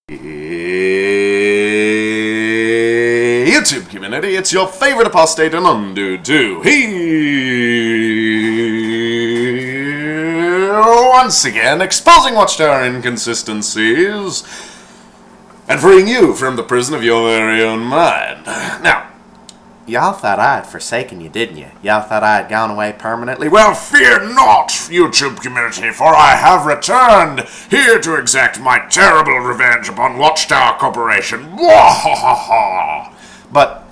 YouTube community, it's your favorite apostate and undo here once again, exposing Watchtower inconsistencies and freeing you from the prison of your very own mind. Now, y'all thought I had forsaken you, didn't you? Y'all thought I had gone away permanently? Well, fear not, YouTube community, for I have returned here to exact my terrible revenge upon Watchtower Corporation. But,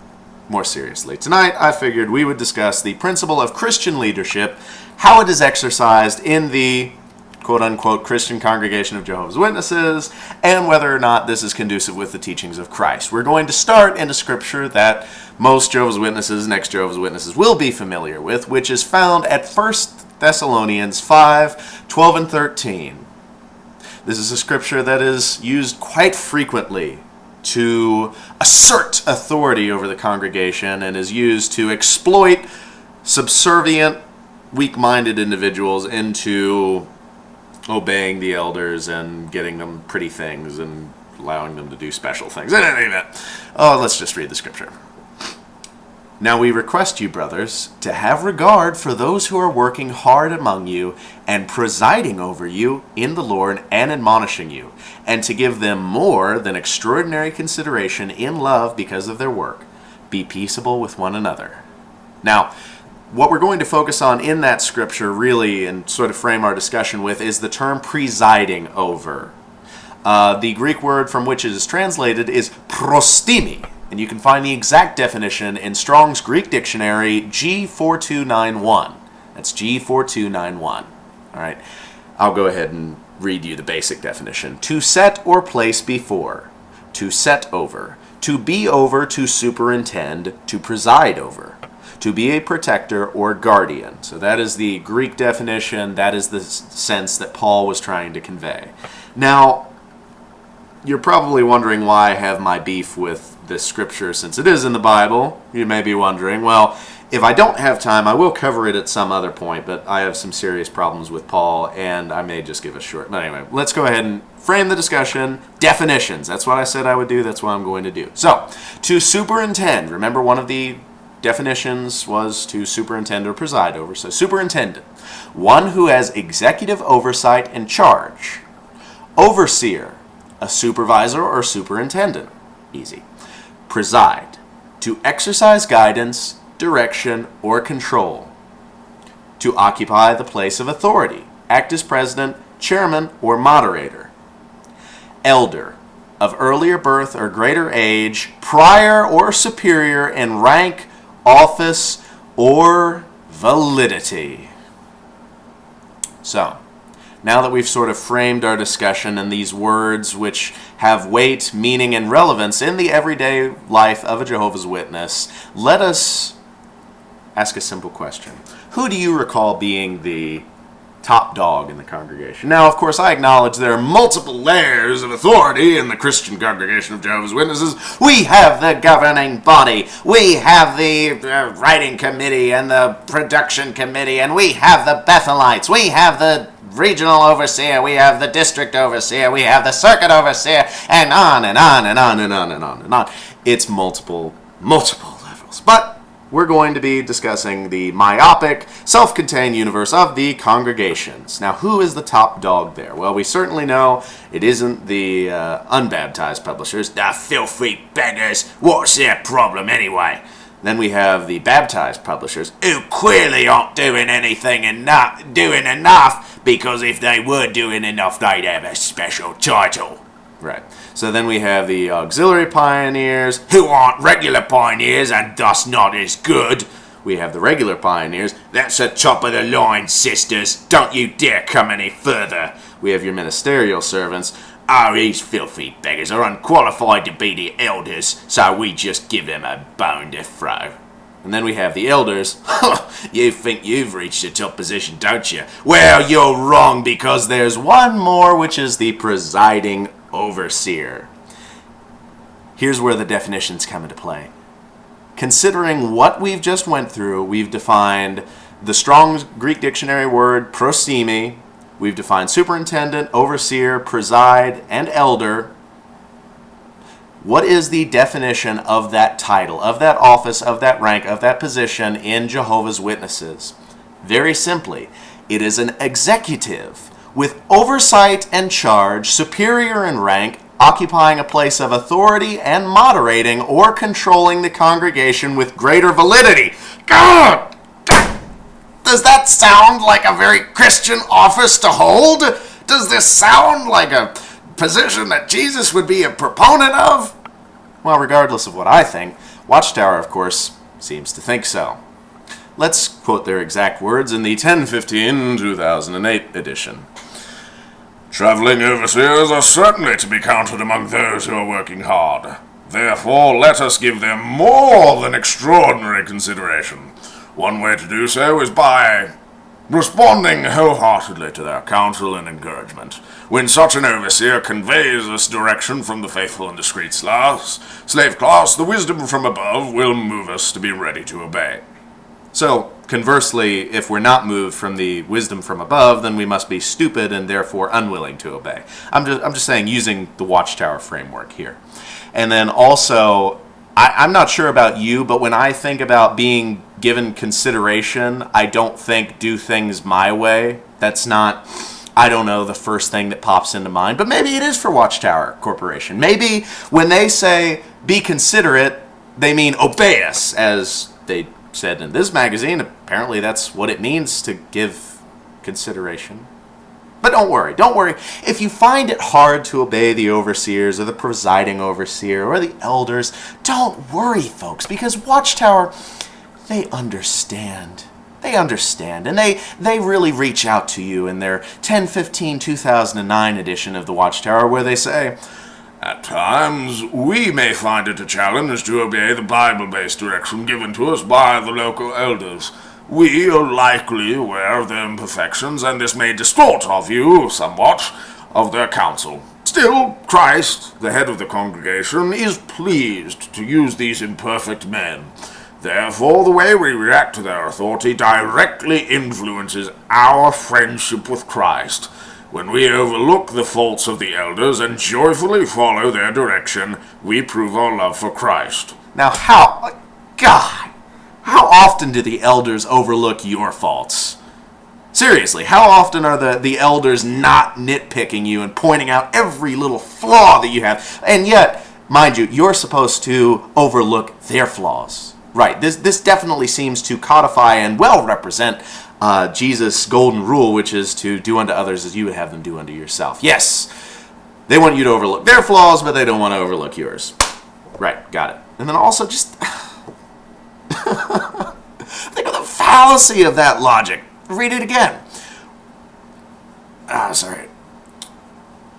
more seriously, tonight I figured we would discuss the principle of Christian leadership, how it is exercised in the quote-unquote Christian congregation of Jehovah's Witnesses, and whether or not this is conducive with the teachings of Christ. We're going to start in a scripture that most Jehovah's Witnesses and ex-Jehovah's Witnesses will be familiar with, which is found at 1 Thessalonians 5, 12 and 13. This is a scripture that is used quite frequently to assert authority over the congregation and is used to exploit subservient, weak-minded individuals into obeying the elders and getting them pretty things and allowing them to do special things. In any event, let's just read the scripture. Now we request you, brothers, to have regard for those who are working hard among you and presiding over you in the Lord and admonishing you, and to give them more than extraordinary consideration in love because of their work. Be peaceable with one another. Now, what we're going to focus on in that scripture really and sort of frame our discussion with is the term presiding over. The Greek word from which it is translated is prostimi, and you can find the exact definition in Strong's Greek Dictionary G4291. That's G4291. All right, I'll go ahead and read you the basic definition. To set or place before, to set over, to be over, to superintend, to preside over, to be a protector or guardian. So that is the Greek definition. That is the sense that Paul was trying to convey. Now, you're probably wondering why I have my beef with this scripture since it is in the Bible. You may be wondering, well, if I don't have time, I will cover it at some other point, but I have some serious problems with Paul, and I may just give a short. But anyway, let's go ahead and frame the discussion. Definitions. That's what I said I would do. That's what I'm going to do. So, to superintend. Remember, one of the definitions was to superintend or preside over. So, superintendent. One who has executive oversight and charge. Overseer. A supervisor or superintendent. Easy. Preside. To exercise guidance, direction, or control. To occupy the place of authority. Act as president, chairman, or moderator. Elder. Of earlier birth or greater age, prior or superior in rank, office, or validity. So, now that we've sort of framed our discussion in these words which have weight, meaning, and relevance in the everyday life of a Jehovah's Witness, let us ask a simple question. Who do you recall being the top dog in the congregation? Now, of course, I acknowledge there are multiple layers of authority in the Christian congregation of Jehovah's Witnesses. We have the governing body, we have the writing committee and the production committee, and we have the Bethelites, we have the regional overseer, we have the district overseer, we have the circuit overseer, and on and on and on and on and on and on. It's multiple levels. But we're going to be discussing the myopic, self-contained universe of the congregations. Now, who is the top dog there? Well, we certainly know it isn't the unbaptized publishers. The filthy beggars. What's their problem anyway? Then we have the baptized publishers, who clearly aren't doing enough, because if they were doing enough, they'd have a special title. Right. So then we have the auxiliary pioneers, who aren't regular pioneers and thus not as good. We have the regular pioneers. That's the top of the line, sisters. Don't you dare come any further. We have your ministerial servants. Oh, these filthy beggars are unqualified to be the elders, so we just give them a bone to throw. And then we have the elders. You think you've reached the top position, don't you? Well, you're wrong, because there's one more, which is the presiding overseer. Here's where the definitions come into play. Considering what we've just went through, we've defined the Strong's Greek Dictionary word prostimi, We've defined superintendent, overseer, preside, and elder. What is the definition of that title, of that office, of that rank, of that position in Jehovah's Witnesses? Very simply, it is an executive with oversight and charge, superior in rank, occupying a place of authority and moderating or controlling the congregation with greater validity. God! Does that sound like a very Christian office to hold? Does this sound like a position that Jesus would be a proponent of? Well, regardless of what I think, Watchtower, of course, seems to think so. Let's quote their exact words in the 10/15/2008 edition. Traveling overseers are certainly to be counted among those who are working hard. Therefore, let us give them more than extraordinary consideration. One way to do so is by responding wholeheartedly to their counsel and encouragement. When such an overseer conveys this direction from the faithful and discreet slave class, the wisdom from above will move us to be ready to obey. So, conversely, if we're not moved from the wisdom from above, then we must be stupid and therefore unwilling to obey. I'm just saying, using the Watchtower framework here. And then also, I'm not sure about you, but when I think about being given consideration, I don't think do things my way. That's not, I don't know, the first thing that pops into mind. But maybe it is for Watchtower Corporation. Maybe when they say be considerate, they mean obey us, as they said in this magazine. Apparently that's what it means to give consideration. But don't worry. If you find it hard to obey the overseers or the presiding overseer or the elders, don't worry, folks, because Watchtower, they understand. And they really reach out to you in their 10/15/2009 edition of the Watchtower, where they say, at times, we may find it a challenge to obey the Bible-based direction given to us by the local elders. We are likely aware of their imperfections, and this may distort our view somewhat of their counsel. Still, Christ, the head of the congregation, is pleased to use these imperfect men. Therefore, the way we react to their authority directly influences our friendship with Christ. When we overlook the faults of the elders and joyfully follow their direction, we prove our love for Christ. Now, how often do the elders overlook your faults? Seriously, how often are the elders not nitpicking you and pointing out every little flaw that you have? And yet, mind you, you're supposed to overlook their flaws. Right, this definitely seems to codify and well represent Jesus' golden rule, which is to do unto others as you would have them do unto yourself. Yes, they want you to overlook their flaws, but they don't want to overlook yours. Right, got it. And then also just think of the fallacy of that logic. Read it again. Sorry.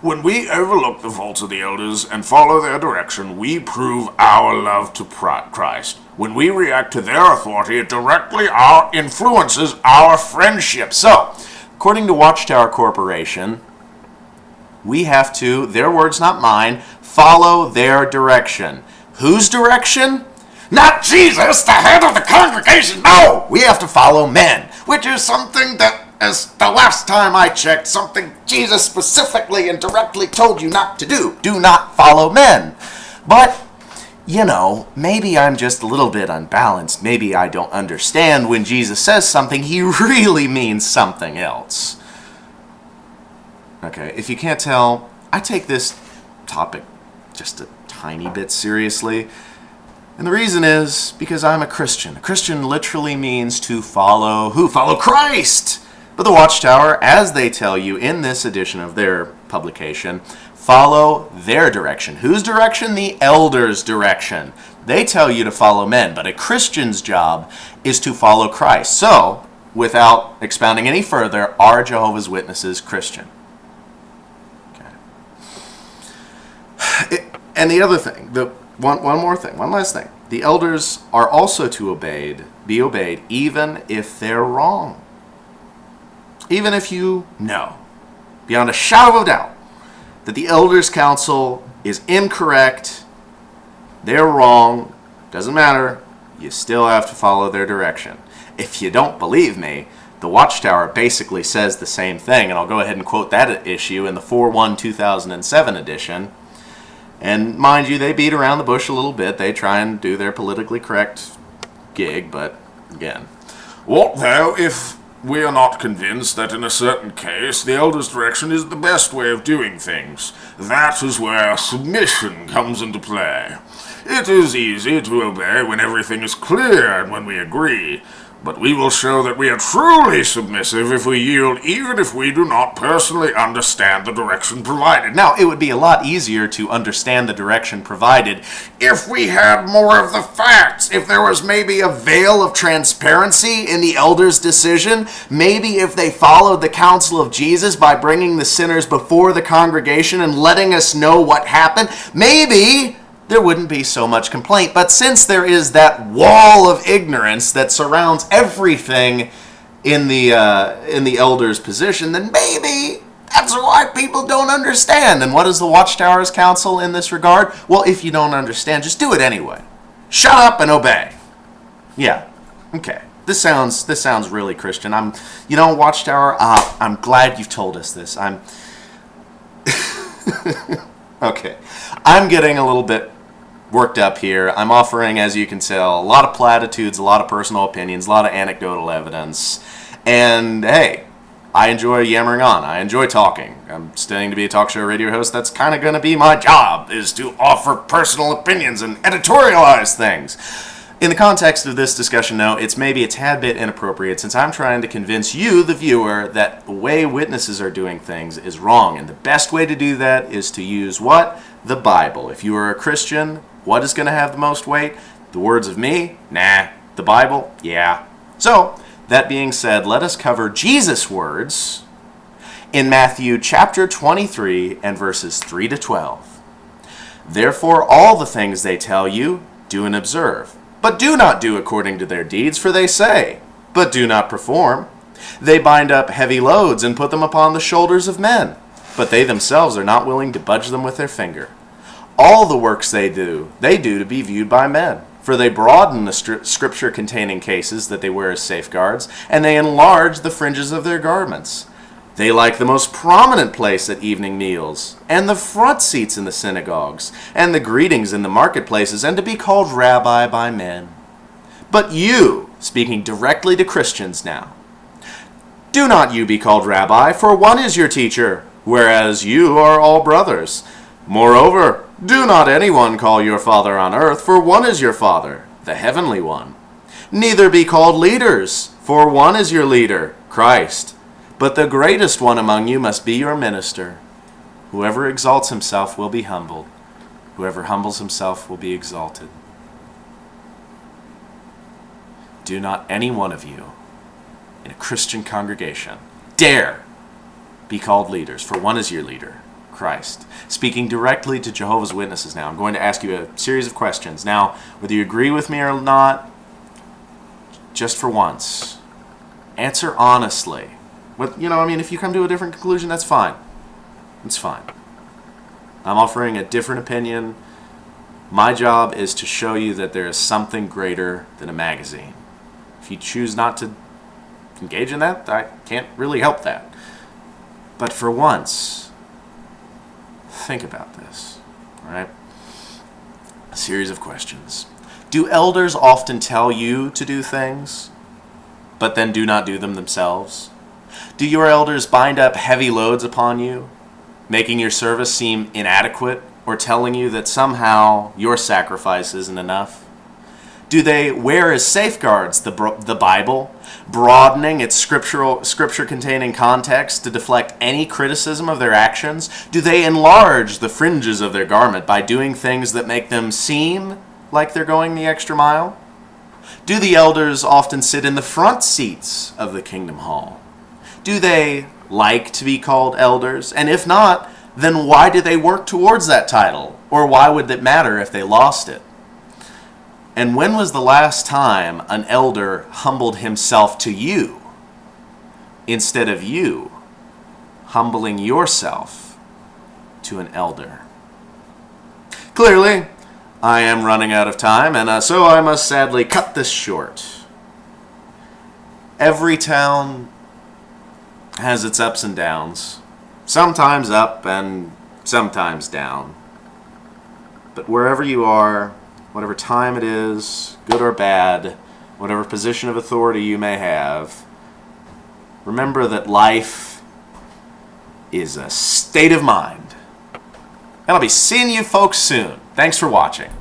When we overlook the faults of the elders and follow their direction, we prove our love to Christ. When we react to their authority, it directly influences our friendship. So, according to Watchtower Corporation, we have to, their words not mine, follow their direction. Whose direction? Not Jesus, the head of the congregation. No! We have to follow men, which is something that, as the last time I checked, something Jesus specifically and directly told you not to do. Do not follow men. But, you know, maybe I'm just a little bit unbalanced. Maybe I don't understand when Jesus says something, he really means something else. Okay, if you can't tell, I take this topic just a tiny bit seriously. And the reason is because I'm a Christian. A Christian literally means to follow who? Follow Christ! But the Watchtower, as they tell you in this edition of their publication, follow their direction. Whose direction? The elders' direction. They tell you to follow men, but a Christian's job is to follow Christ. So, without expounding any further, are Jehovah's Witnesses Christian? Okay. And the other thing, one last thing. The elders are also to be obeyed, even if they're wrong. Even if you know, beyond a shadow of a doubt, that the elders' counsel is incorrect, they're wrong, doesn't matter, you still have to follow their direction. If you don't believe me, the Watchtower basically says the same thing, and I'll go ahead and quote that issue in the 4/1/2007 edition. And mind you, they beat around the bush a little bit. They try and do their politically correct gig, but again. What though if we are not convinced that in a certain case the elder's direction is the best way of doing things? That is where submission comes into play. It is easy to obey when everything is clear and when we agree, but we will show that we are truly submissive if we yield, even if we do not personally understand the direction provided. Now, it would be a lot easier to understand the direction provided if we had more of the facts, if there was maybe a veil of transparency in the elders' decision, maybe if they followed the counsel of Jesus by bringing the sinners before the congregation and letting us know what happened, maybe there wouldn't be so much complaint. But since there is that wall of ignorance that surrounds everything in the elders' position, then maybe that's why people don't understand. And what is the Watchtower's counsel in this regard? Well, if you don't understand, just do it anyway. Shut up and obey. Yeah, okay. This sounds really Christian. Watchtower, I'm glad you've told us this. Okay. I'm getting a little bit worked up here. I'm offering, as you can tell, a lot of platitudes, a lot of personal opinions, a lot of anecdotal evidence. And hey, I enjoy yammering on. I enjoy talking. I'm studying to be a talk show radio host. That's kind of going to be my job, is to offer personal opinions and editorialize things. In the context of this discussion, though, it's maybe a tad bit inappropriate since I'm trying to convince you, the viewer, that the way witnesses are doing things is wrong. And the best way to do that is to use what? The Bible. If you are a Christian, what is going to have the most weight? The words of me? Nah. The Bible? Yeah. So, that being said, let us cover Jesus' words in Matthew chapter 23 and verses 3 to 12. Therefore, all the things they tell you, do and observe. But do not do according to their deeds, for they say, but do not perform. They bind up heavy loads and put them upon the shoulders of men, but they themselves are not willing to budge them with their finger. All the works they do to be viewed by men, for they broaden the scripture-containing cases that they wear as safeguards, and they enlarge the fringes of their garments. They like the most prominent place at evening meals, and the front seats in the synagogues, and the greetings in the marketplaces, and to be called rabbi by men. But you, speaking directly to Christians now, do not you be called rabbi, for one is your teacher, whereas you are all brothers. Moreover, do not anyone call your father on earth, for one is your Father, the heavenly one. Neither be called leaders, for one is your leader, Christ. But the greatest one among you must be your minister. Whoever exalts himself will be humbled. Whoever humbles himself will be exalted. Do not any one of you in a Christian congregation dare be called leaders, for one is your leader, Christ. Speaking directly to Jehovah's Witnesses now, I'm going to ask you a series of questions. Now, whether you agree with me or not, just for once, answer honestly. If you come to a different conclusion, that's fine. It's fine. I'm offering a different opinion. My job is to show you that there is something greater than a magazine. If you choose not to engage in that, I can't really help that. But for once, think about this, all right? A series of questions. Do elders often tell you to do things, but then do not do them themselves? Do your elders bind up heavy loads upon you, making your service seem inadequate or telling you that somehow your sacrifice isn't enough? Do they wear as safeguards the Bible, broadening its scripture-containing context to deflect any criticism of their actions? Do they enlarge the fringes of their garment by doing things that make them seem like they're going the extra mile? Do the elders often sit in the front seats of the Kingdom Hall? Do they like to be called elders? And if not, then why do they work towards that title? Or why would it matter if they lost it? And when was the last time an elder humbled himself to you instead of you humbling yourself to an elder? Clearly, I am running out of time, and so I must sadly cut this short. Every town has its ups and downs, sometimes up and sometimes down. But wherever you are, whatever time it is, good or bad, whatever position of authority you may have, remember that life is a state of mind. And I'll be seeing you folks soon. Thanks for watching.